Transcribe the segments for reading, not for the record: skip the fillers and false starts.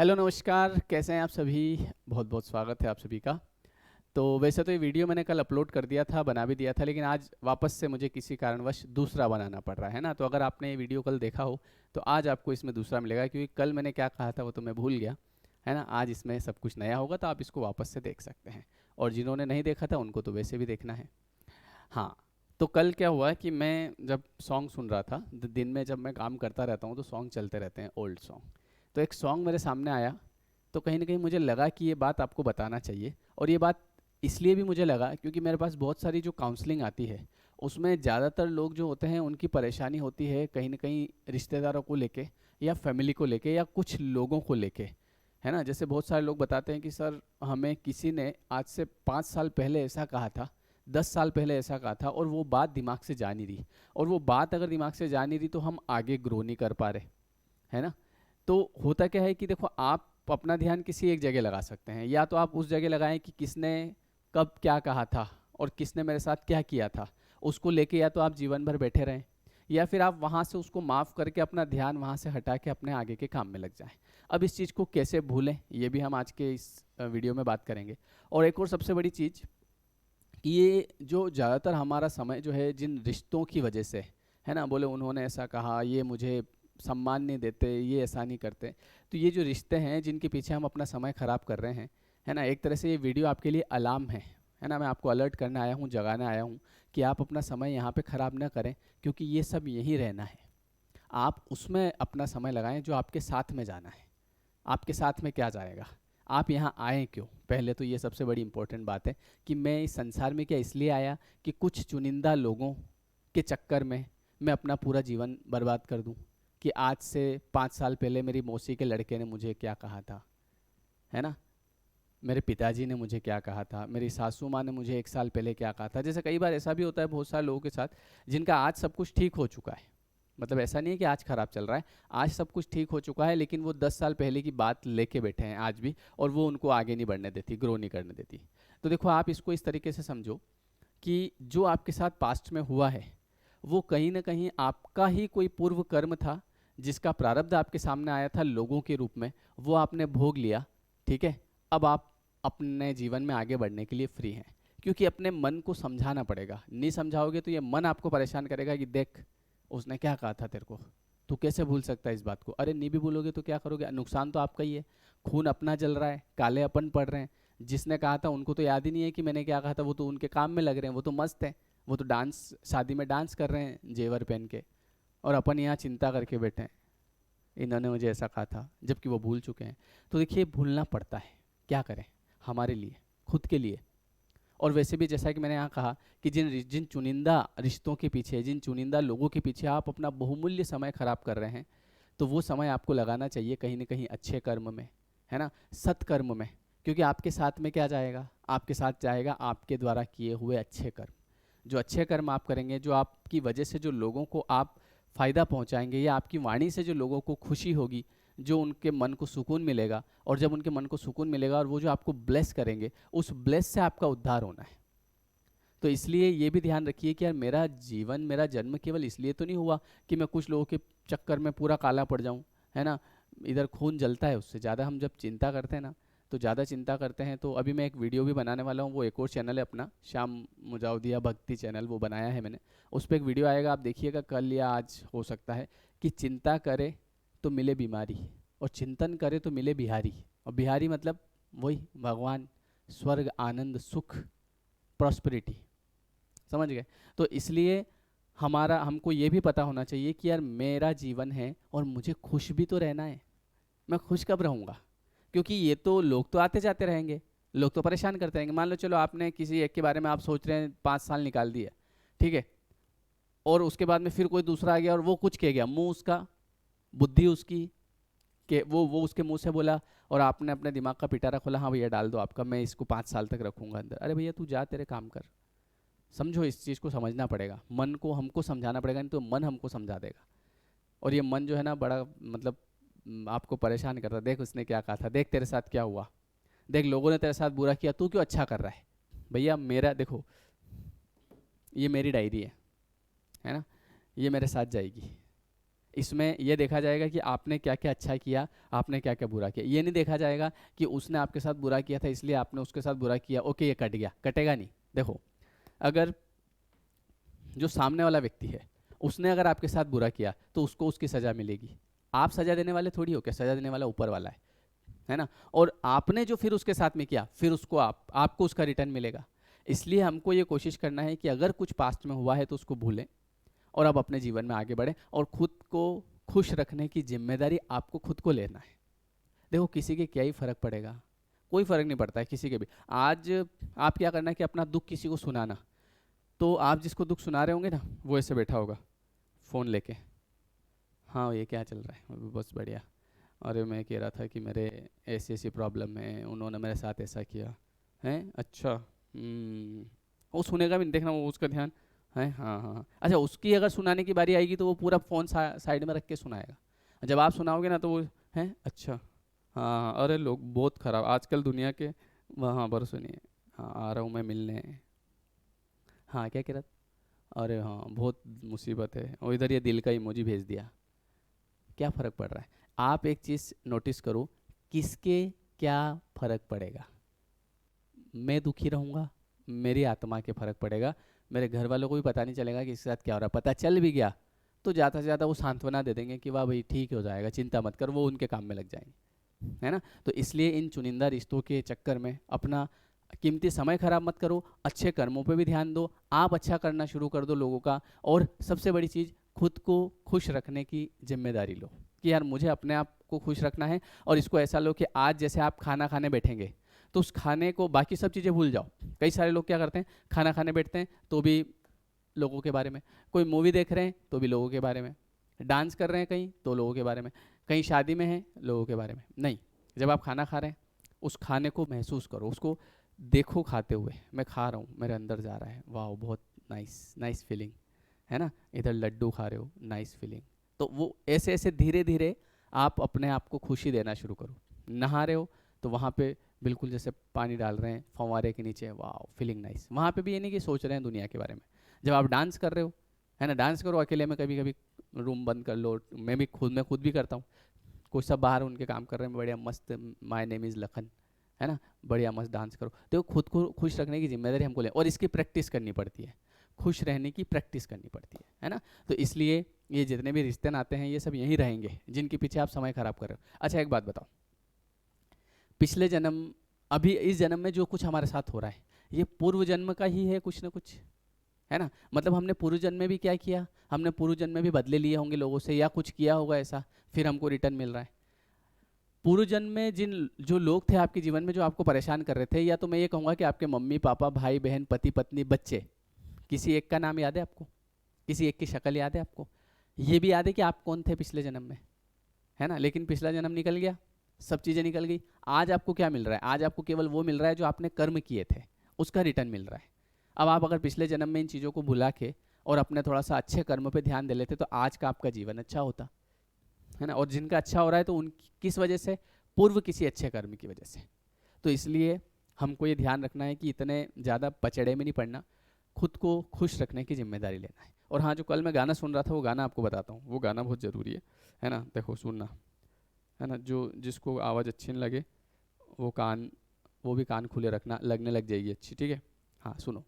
Hello नमस्कार, कैसे हैं आप सभी। बहुत बहुत स्वागत है आप सभी का। तो वैसे तो ये वीडियो मैंने कल अपलोड कर दिया था, बना भी दिया था, लेकिन आज वापस से मुझे किसी कारणवश दूसरा बनाना पड़ रहा है ना। तो अगर आपने ये वीडियो कल देखा हो तो आज आपको इसमें दूसरा मिलेगा, क्योंकि कल मैंने क्या कहा था वो तो मैं भूल गया, है ना। आज इसमें सब कुछ नया होगा तो आप इसको वापस से देख सकते हैं, और जिन्होंने नहीं देखा था उनको तो वैसे भी देखना है। हाँ, तो कल क्या हुआ कि मैं जब सॉन्ग सुन रहा था, दिन में जब मैं काम करता रहता हूँ तो सॉन्ग चलते रहते हैं, ओल्ड सॉन्ग। तो एक सॉन्ग मेरे सामने आया, तो कहीं ना कहीं मुझे लगा कि ये बात आपको बताना चाहिए। और ये बात इसलिए भी मुझे लगा क्योंकि मेरे पास बहुत सारी जो काउंसलिंग आती है उसमें ज़्यादातर लोग जो होते हैं उनकी परेशानी होती है कहीं ना कहीं रिश्तेदारों को लेके, या फैमिली को लेके, या कुछ लोगों को लेके, है ना। जैसे बहुत सारे लोग बताते हैं कि सर, हमें किसी ने आज से 5 साल पहले ऐसा कहा था, 10 साल पहले ऐसा कहा था, और वो बात दिमाग से जा नहीं रही। और वो बात अगर दिमाग से जा नहीं रही तो हम आगे ग्रो नहीं कर पा रहे, है ना। तो होता क्या है कि देखो, आप अपना ध्यान किसी एक जगह लगा सकते हैं, या तो आप उस जगह लगाएं कि किसने कब क्या कहा था और किसने मेरे साथ क्या किया था, उसको लेके या तो आप जीवन भर बैठे रहें, या फिर आप वहाँ से उसको माफ़ करके अपना ध्यान वहाँ से हटा के अपने आगे के काम में लग जाएं। अब इस चीज़ को कैसे भूलें, ये भी हम आज के इस वीडियो में बात करेंगे। और एक और सबसे बड़ी चीज़ कि ये जो ज़्यादातर हमारा समय जो है जिन रिश्तों की वजह से, है ना, बोले उन्होंने ऐसा कहा, ये मुझे सम्मान नहीं देते, ये ऐसा नहीं करते, तो ये जो रिश्ते हैं जिनके पीछे हम अपना समय ख़राब कर रहे हैं, है ना, एक तरह से ये वीडियो आपके लिए अलार्म है ना। मैं आपको अलर्ट करने आया हूँ, जगाने आया हूँ कि आप अपना समय यहाँ पे ख़राब ना करें, क्योंकि ये सब यहीं रहना है। आप उसमें अपना समय लगाएं जो आपके साथ में जाना है। आपके साथ में क्या जाएगा, आप यहाँ आए क्यों, पहले तो ये सबसे बड़ी इंपॉर्टेंट बात है कि मैं इस संसार में क्या इसलिए आया कि कुछ चुनिंदा लोगों के चक्कर में मैं अपना पूरा जीवन बर्बाद कर दूं। कि आज से 5 साल पहले मेरी मौसी के लड़के ने मुझे क्या कहा था, है ना, मेरे पिताजी ने मुझे क्या कहा था, मेरी सासू माँ ने मुझे 1 साल पहले क्या कहा था। जैसे कई बार ऐसा भी होता है बहुत सारे लोगों के साथ जिनका आज सब कुछ ठीक हो चुका है, मतलब ऐसा नहीं है कि आज खराब चल रहा है, आज सब कुछ ठीक हो चुका है, लेकिन वो 10 साल पहले की बात लेके बैठे हैं आज भी, और वो उनको आगे नहीं बढ़ने देती, ग्रो नहीं करने देती। तो देखो, आप इसको इस तरीके से समझो कि जो आपके साथ पास्ट में हुआ है वो कहीं ना कहीं आपका ही कोई पूर्व कर्म था, जिसका प्रारब्ध आपके सामने आया था लोगों के रूप में, वो आपने भोग लिया। ठीक है, अब आप अपने जीवन में आगे बढ़ने के लिए फ्री हैं, क्योंकि अपने मन को समझाना पड़ेगा। नहीं समझाओगे तो ये मन आपको परेशान करेगा कि देख, उसने क्या कहा था तेरे को, तू कैसे भूल सकता है इस बात को। अरे नहीं भी भूलोगे तो क्या करोगे, नुकसान तो आपका ही है। खून अपना जल रहा है, काले अपन पड़ रहे हैं। जिसने कहा था उनको तो याद ही नहीं है कि मैंने क्या कहा था, वो तो उनके काम में लग रहे हैं, वो तो मस्त है, वो तो डांस, शादी में डांस कर रहे हैं जेवर पहन के, और अपन यहाँ चिंता करके बैठे हैं, इन्होंने मुझे ऐसा कहा था, जबकि वो भूल चुके हैं। तो देखिए, भूलना पड़ता है, क्या करें, हमारे लिए, खुद के लिए। और वैसे भी जैसा कि मैंने यहाँ कहा कि जिन चुनिंदा रिश्तों के पीछे, जिन चुनिंदा लोगों के पीछे आप अपना बहुमूल्य समय खराब कर रहे हैं, तो वो समय आपको लगाना चाहिए कहीं ना कहीं अच्छे कर्म में, है ना, सत्कर्म में। क्योंकि आपके साथ में क्या जाएगा, आपके साथ जाएगा आपके द्वारा किए हुए अच्छे कर्म। जो अच्छे कर्म आप करेंगे, जो आपकी वजह से जो लोगों को आप फ़ायदा पहुंचाएंगे, या आपकी वाणी से जो लोगों को खुशी होगी, जो उनके मन को सुकून मिलेगा, और जब उनके मन को सुकून मिलेगा और वो जो आपको ब्लेस करेंगे, उस ब्लेस से आपका उद्धार होना है। तो इसलिए ये भी ध्यान रखिए कि यार, मेरा जीवन, मेरा जन्म केवल इसलिए तो नहीं हुआ कि मैं कुछ लोगों के चक्कर में पूरा काला पड़ जाऊं, है ना। इधर खून जलता है उससे ज़्यादा, हम जब चिंता करते हैं ना, तो ज़्यादा चिंता करते हैं। तो अभी मैं एक वीडियो भी बनाने वाला हूँ, वो एक और चैनल है अपना, श्याम मुजावदिया भक्ति चैनल, वो बनाया है मैंने। उस पर एक वीडियो आएगा, आप देखिएगा, कल या आज हो सकता है, कि चिंता करे तो मिले बीमारी, और चिंतन करे तो मिले बिहारी। और बिहारी मतलब वही भगवान, स्वर्ग, आनंद, सुख, प्रॉस्पेरिटी, समझ गए। तो इसलिए हमको ये भी पता होना चाहिए कि यार, मेरा जीवन है और मुझे खुश भी तो रहना है। मैं खुश कब रहूँगा, क्योंकि ये तो लोग तो आते जाते रहेंगे, लोग तो परेशान करते रहेंगे। मान लो, चलो आपने किसी एक के बारे में आप सोच रहे हैं, 5 साल निकाल दिया, ठीक है, और उसके बाद में फिर कोई दूसरा आ गया और वो कुछ कह गया, मुंह उसका, बुद्धि उसकी, कि वो उसके मुंह से बोला, और आपने अपने दिमाग का पिटारा खोला, हाँ भैया डाल दो आपका, मैं इसको 5 साल तक रखूंगा अंदर। अरे भैया, तू जा, तेरे काम कर। समझो, इस चीज़ को समझना पड़ेगा, मन को हमको समझाना पड़ेगा, नहीं तो मन हमको समझा देगा। और ये मन जो है ना, बड़ा मतलब आपको परेशान करता है। देख उसने क्या कहा था, देख तेरे साथ क्या हुआ, देख लोगों ने तेरे साथ बुरा किया, तू क्यों अच्छा कर रहा है। भैया, मेरा देखो, ये मेरी डायरी है ना, ये मेरे साथ जाएगी, इसमें यह देखा जाएगा कि आपने क्या क्या अच्छा किया, आपने क्या क्या बुरा किया। ये नहीं देखा जाएगा कि उसने आपके साथ बुरा किया था इसलिए आपने उसके साथ बुरा किया, ओके ये कट गया, कटेगा नहीं। देखो, अगर जो सामने वाला व्यक्ति है उसने अगर आपके साथ बुरा किया तो उसको उसकी सज़ा मिलेगी। आप सज़ा देने वाले थोड़ी हो, क्या सज़ा देने वाला ऊपर वाला है ना। और आपने जो फिर उसके साथ में किया, फिर उसको आपको उसका रिटर्न मिलेगा। इसलिए हमको ये कोशिश करना है कि अगर कुछ पास्ट में हुआ है तो उसको भूलें और अब अपने जीवन में आगे बढ़ें, और खुद को खुश रखने की जिम्मेदारी आपको खुद को लेना है। देखो, किसी के क्या ही फर्क पड़ेगा, कोई फर्क नहीं पड़ता है किसी के भी। आज आप क्या करना है कि अपना दुख किसी को सुनाना। तो आप जिसको दुख सुना रहे होंगे ना, वो ऐसे बैठा होगा फ़ोन लेके, हाँ ये क्या चल रहा है, बस बढ़िया, अरे मैं कह रहा था कि मेरे ऐसी ऐसी प्रॉब्लम है, उन्होंने मेरे साथ ऐसा किया है, अच्छा वो सुनेगा भी नहीं, देखना वो उसका ध्यान है, हाँ हाँ हाँ। अच्छा, उसकी अगर सुनाने की बारी आएगी तो वो पूरा फ़ोन साइड में रख के सुनाएगा। जब आप सुनाओगे ना तो वो है, अच्छा हाँ हाँ, अरे लोग बहुत ख़राब आजकल दुनिया के, वहाँ पर सुनिए, हाँ आ रहा हूँ मैं मिलने, हाँ क्या कह रहा था, अरे हाँ बहुत मुसीबत है, और इधर ये दिल का इमोजी भेज दिया। क्या फ़र्क पड़ रहा है? आप एक चीज़ नोटिस करो, किसके क्या फ़र्क पड़ेगा? मैं दुखी रहूँगा, मेरी आत्मा के फ़र्क पड़ेगा, मेरे घर वालों को भी पता नहीं चलेगा कि इसके साथ क्या हो रहा है। पता चल भी गया तो ज़्यादा से ज़्यादा वो सांत्वना दे देंगे कि वाह भाई ठीक हो जाएगा, चिंता मत कर, वो उनके काम में लग जाएंगे, है ना। तो इसलिए इन चुनिंदा रिश्तों के चक्कर में अपना कीमती समय खराब मत करो, अच्छे कर्मों पे भी ध्यान दो, आप अच्छा करना शुरू कर दो लोगों का। और सबसे बड़ी चीज़, खुद को खुश रखने की जिम्मेदारी लो कि यार मुझे अपने आप को खुश रखना है। और इसको ऐसा लो कि आज जैसे आप खाना खाने बैठेंगे तो उस खाने को, बाकी सब चीज़ें भूल जाओ। कई सारे लोग क्या करते हैं, खाना खाने बैठते हैं तो भी लोगों के बारे में, कोई मूवी देख रहे हैं तो भी लोगों के बारे में, डांस कर रहे हैं कहीं तो लोगों के बारे में, कहीं शादी में हैं लोगों के बारे में। नहीं, जब आप खाना खा रहे हैं उस खाने को महसूस करो, उसको देखो खाते हुए, मैं खा रहा हूँ, मेरे अंदर जा रहा है, वाह बहुत नाइस नाइस फीलिंग, है ना। इधर लड्डू खा रहे हो, नाइस फीलिंग। तो वो ऐसे ऐसे धीरे धीरे आप अपने आप को खुशी देना शुरू करो। नहा रहे हो तो वहाँ पे बिल्कुल जैसे पानी डाल रहे हैं फंवारे के नीचे, वाह फीलिंग नाइस। वहाँ पे भी ये नहीं कि सोच रहे हैं दुनिया के बारे में। जब आप डांस कर रहे हो, है ना, डांस करो अकेले में, कभी कभी रूम बंद कर लो, मैं खुद भी करता हूँ। कोई सब बाहर उनके काम कर रहे हैं, बढ़िया मस्त, माय नेम इज़ लखन, है ना, बढ़िया मस्त डांस करो। तो खुद को खुश रखने की जिम्मेदारी हमको ले, और इसकी प्रैक्टिस करनी पड़ती है, खुश रहने की प्रैक्टिस करनी पड़ती है ना। तो इसलिए ये जितने भी रिश्ते नाते हैं ये सब यहीं रहेंगे जिनके पीछे आप समय खराब कर रहे हो। अच्छा एक बात बताओ, पिछले जन्म, अभी इस जन्म में जो कुछ हमारे साथ हो रहा है ये पूर्व जन्म का ही है कुछ ना कुछ, है ना। मतलब हमने पूर्व जन्म में भी क्या किया, हमने पूर्व जन्म में भी बदले लिए होंगे लोगों से, या कुछ किया होगा ऐसा, फिर हमको रिटर्न मिल रहा है। पूर्व जन्म में जिन जो लोग थे आपके जीवन में जो आपको परेशान कर रहे थे, या तो मैं ये कहूँगा कि आपके मम्मी पापा, भाई बहन, पति पत्नी, बच्चे, किसी एक का नाम याद है आपको, किसी एक की शक्ल याद है आपको, ये भी याद है कि आप कौन थे पिछले जन्म में, है ना। लेकिन पिछला जन्म निकल गया, सब चीज़ें निकल गई। आज आपको क्या मिल रहा है, आज आपको केवल वो मिल रहा है जो आपने कर्म किए थे, उसका रिटर्न मिल रहा है। अब आप अगर पिछले जन्म में इन चीज़ों को भुला के और अपने थोड़ा सा अच्छे कर्म पे ध्यान दे लेते तो आज का आपका जीवन अच्छा होता, है ना। और जिनका अच्छा हो रहा है तो उन किस वजह से, पूर्व किसी अच्छे कर्म की वजह से। तो इसलिए हमको ये ध्यान रखना है कि इतने ज़्यादा पचड़े में नहीं पड़ना, खुद को खुश रखने की जिम्मेदारी लेना है। और हाँ, जो कल मैं गाना सुन रहा था वो गाना आपको बताता हूँ, वो गाना बहुत ज़रूरी है ना। देखो सुनना, है ना, जो जिसको आवाज़ अच्छी नहीं लगे वो भी कान खुले रखना, लगने लग जाएगी अच्छी, ठीक है। हाँ सुनो,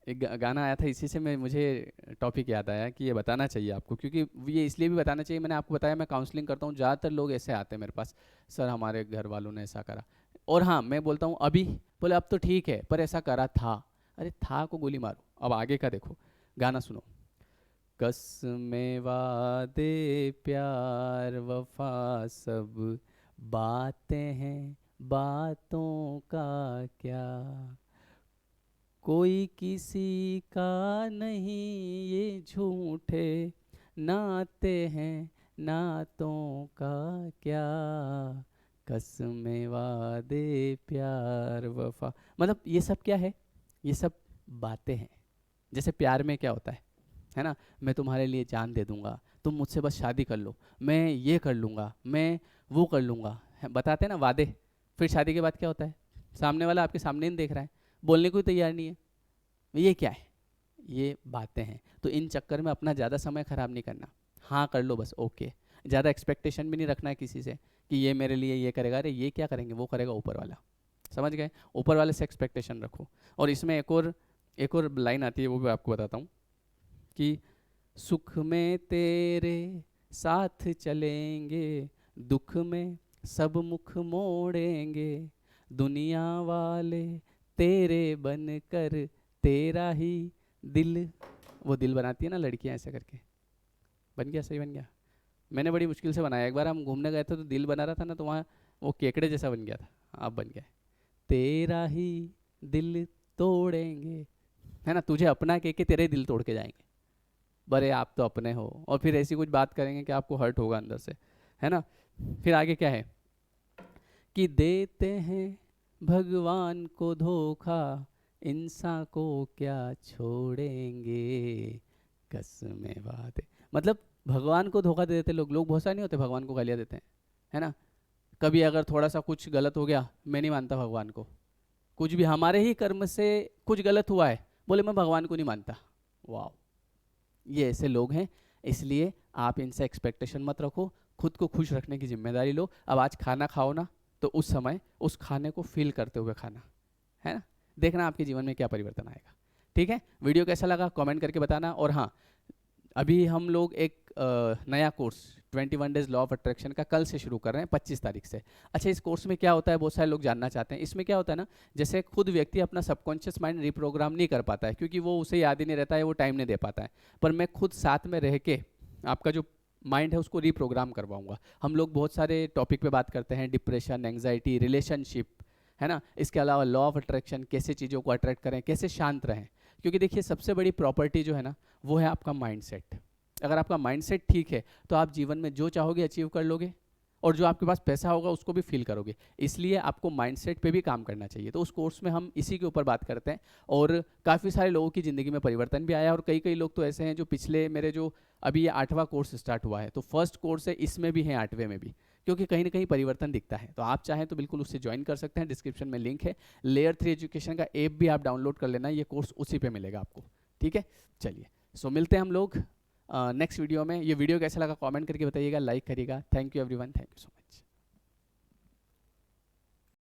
एक गाना आया था, इसी से मुझे टॉपिक याद आया कि ये बताना चाहिए आपको, क्योंकि ये इसलिए भी बताना चाहिए, मैंने आपको बताया मैं काउंसलिंग करता हूँ, ज़्यादातर लोग ऐसे आते हैं मेरे पास, सर हमारे घर वालों ने ऐसा करा। और हाँ, मैं बोलता हूँ अभी, बोले अब तो ठीक है पर ऐसा करा था, अरे था को गोली मारो, अब आगे का देखो। गाना सुनो, कसमें वादे प्यार वफा सब बातें हैं, बातों का क्या, कोई किसी का नहीं ये झूठे नाते हैं, नातों का क्या, कसमें वादे प्यार वफा। मतलब ये सब क्या है, ये सब बातें हैं। जैसे प्यार में क्या होता है ना, मैं तुम्हारे लिए जान दे दूंगा, तुम मुझसे बस शादी कर लो, मैं ये कर लूँगा, मैं वो कर लूँगा, बताते हैं ना वादे। फिर शादी के बाद क्या होता है, सामने वाला आपके सामने नहीं देख रहा है, बोलने को ही तैयार नहीं है, ये क्या है, ये बातें हैं। तो इन चक्कर में अपना ज़्यादा समय खराब नहीं करना, हाँ कर लो बस, ओके। ज़्यादा एक्सपेक्टेशन भी नहीं रखना है किसी से कि ये मेरे लिए ये करेगा, अरे ये क्या करेंगे, वो करेगा ऊपर वाला। समझ गए? ऊपर वाले से एक्सपेक्टेशन रखो। और इसमें एक और लाइन आती है, वो भी आपको बताता हूँ कि सुख में तेरे साथ चलेंगे, दुख में सब मुख मोड़ेंगे, दुनिया वाले तेरे बनकर तेरा ही दिल, वो दिल बनाती है ना लड़कियां ऐसे करके, बन गया, सही बन गया। मैंने बड़ी मुश्किल से बनाया, एक बार हम घूमने गए थे तो दिल बना रहा था ना, तो वहाँ वो केकड़े जैसा बन गया था। आप बन गया, तेरा ही दिल तोड़ेंगे, है ना, तुझे अपना कह के तेरे दिल तोड़ के जाएंगे। बड़े आप तो अपने हो, और फिर ऐसी कुछ बात करेंगे कि आपको हर्ट होगा अंदर से, है ना। फिर आगे क्या है कि देते हैं भगवान को धोखा, इंसान को क्या छोड़ेंगे, कसमें वादे। मतलब भगवान को धोखा दे देते लोग, बहुत सारे नहीं होते भगवान को गालियाँ देते हैं, है ना। कभी अगर थोड़ा सा कुछ गलत हो गया, मैं नहीं मानता भगवान को, कुछ भी हमारे ही कर्म से कुछ गलत हुआ है, बोले मैं भगवान को नहीं मानता। वाह, ये ऐसे लोग हैं। इसलिए आप इनसे एक्सपेक्टेशन मत रखो, खुद को खुश रखने की जिम्मेदारी लो। अब आज खाना खाओ ना, तो उस समय उस खाने को फील करते हुए खाना, है ना। देखना आपके जीवन में क्या परिवर्तन आएगा। ठीक है, वीडियो कैसा लगा कमेंट करके बताना। और हाँ, अभी हम लोग एक नया course 21 days law of attraction का कल से शुरू कर रहे हैं, 25 तारीख से। अच्छा, इस कोर्स में क्या होता है, बहुत सारे लोग जानना चाहते हैं। इसमें क्या होता है ना, जैसे खुद व्यक्ति अपना सबकॉन्शियस माइंड रिप्रोग्राम नहीं कर पाता है, क्योंकि वो उसे याद ही नहीं रहता है, वो टाइम नहीं दे पाता है, पर मैं खुद साथ में रह के आपका जो माइंड है उसको रिप्रोग्राम करवाऊंगा। हम लोग बहुत सारे टॉपिक पे बात करते हैं, डिप्रेशन, एंग्जाइटी, रिलेशनशिप, है ना। इसके अलावा लॉ ऑफ अट्रैक्शन, कैसे चीज़ों को अट्रैक्ट करें, कैसे शांत रहें। क्योंकि देखिए सबसे बड़ी प्रॉपर्टी जो है ना, वो है आपका माइंडसेट। अगर आपका माइंडसेट ठीक है तो आप जीवन में जो चाहोगे अचीव कर लोगे, और जो आपके पास पैसा होगा उसको भी फील करोगे। इसलिए आपको माइंडसेट पे भी काम करना चाहिए। तो उस कोर्स में हम इसी के ऊपर बात करते हैं, और काफ़ी सारे लोगों की ज़िंदगी में परिवर्तन भी आया। और कई कई लोग तो ऐसे हैं जो पिछले मेरे जो अभी ये 8वां कोर्स स्टार्ट हुआ है, तो फर्स्ट कोर्स है, इसमें भी है 8वें में भी, क्योंकि कहीं ना कहीं परिवर्तन दिखता है। तो आप चाहें तो बिल्कुल उससे ज्वाइन कर सकते हैं, डिस्क्रिप्शन में लिंक है। लेयर 3 एजुकेशन का ऐप भी आप डाउनलोड कर लेना, ये कोर्स उसी पे मिलेगा आपको। ठीक है, चलिए, सो मिलते हैं हम लोग नेक्स्ट वीडियो में। ये वीडियो कैसा लगा कमेंट करके बताइएगा, लाइक करिएगा। Thank you everyone, thank you so much.